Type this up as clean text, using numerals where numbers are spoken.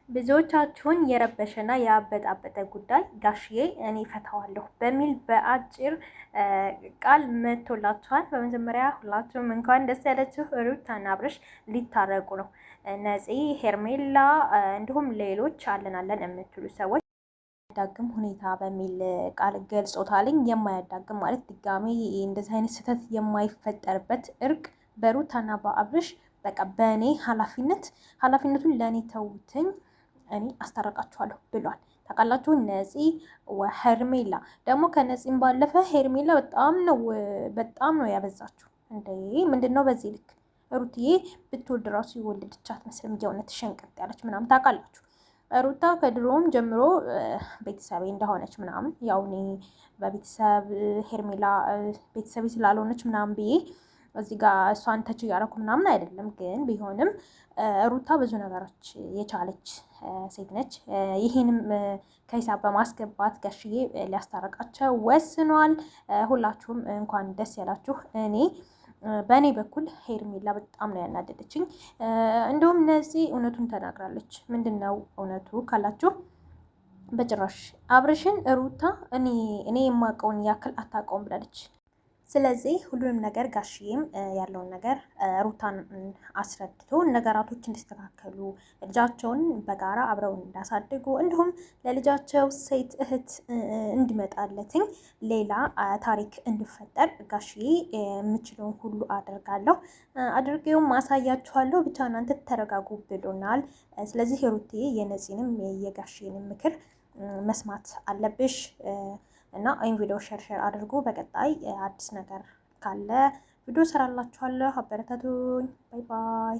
ብዙዎቻችሁን የረበሸና ያበጣበጠ ጉዳይ ጋሽዬ እኔ ፈታዋለሁ በሚል በአጭር ቃል መጥቶላችኋል። በመጀመሪያ ሁላችሁም እንኳን ደስ ያላችሁ። ሩታና አብርሽ ሊታረቁ ነው። ነፂ፣ ሄርሜላ እንዲሁም ሌሎች አለን የምትሉ ሰዎች የማያዳግም ሁኔታ በሚል ቃል ገልጾታልኝ። የማያዳግም ማለት ድጋሚ እንደዚህ አይነት ስህተት የማይፈጠርበት እርቅ በሩታና በአብርሽ በቃ በእኔ ኃላፊነቱን ለእኔ ተውትኝ፣ እኔ አስታረቃችኋለሁ ብሏል። ታውቃላችሁ ነፂ ሄርሜላ ደግሞ ከነፂም ባለፈ ሄርሜላ በጣም ነው ያበዛችሁ እንዴ! ምንድን ነው በዚህ ልክ? ሩትዬ ብትወልድ ራሱ የወለደች አትመስልም። የእውነት ሸንቀጥ ያለች ምናምን ታውቃላችሁ። ሩታ ከድሮም ጀምሮ ቤተሰቤ እንደሆነች ምናምን ያው እኔ በቤተሰብ ሄርሜላ ቤተሰቤ ስላልሆነች ምናምን ብዬ እዚህ ጋር እሷን ተች እያደረኩ ምናምን አይደለም። ግን ቢሆንም ሩታ ብዙ ነገሮች የቻለች ሴት ነች። ይህንም ከሂሳብ በማስገባት ጋሽዬ ሊያስታርቃቸው ወስኗል። ሁላችሁም እንኳን ደስ ያላችሁ። በእኔ በኩል ሄርሜላ በጣም ነው ያናደደችኝ። እንደውም ነፂ እውነቱን ተናግራለች። ምንድን ነው እውነቱ ካላችሁ በጭራሽ አብርሽን ሩታ እኔ የማውቀውን ያክል አታውቀውም ብላለች። ስለዚህ ሁሉንም ነገር ጋሽዬም ያለውን ነገር ሩታን አስረድቶ ነገራቶች እንዲስተካከሉ ልጃቸውን በጋራ አብረው እንዳሳድጉ እንዲሁም ለልጃቸው ሴት እህት እንዲመጣለትኝ ሌላ ታሪክ እንዲፈጠር ጋሽዬ የምችለውን ሁሉ አድርጌውም ማሳያችኋለሁ። ብቻ እናንተ ተረጋጉ ብሎናል። ስለዚህ ሩቴ የነፂንም የጋሽዬንም ምክር መስማት አለብሽ እና ይህን ቪዲዮ ሸር አድርጉ። በቀጣይ አዲስ ነገር ካለ ቪዲዮ ሰራላችኋለሁ። አበረታቱኝ። ባይ ባይ።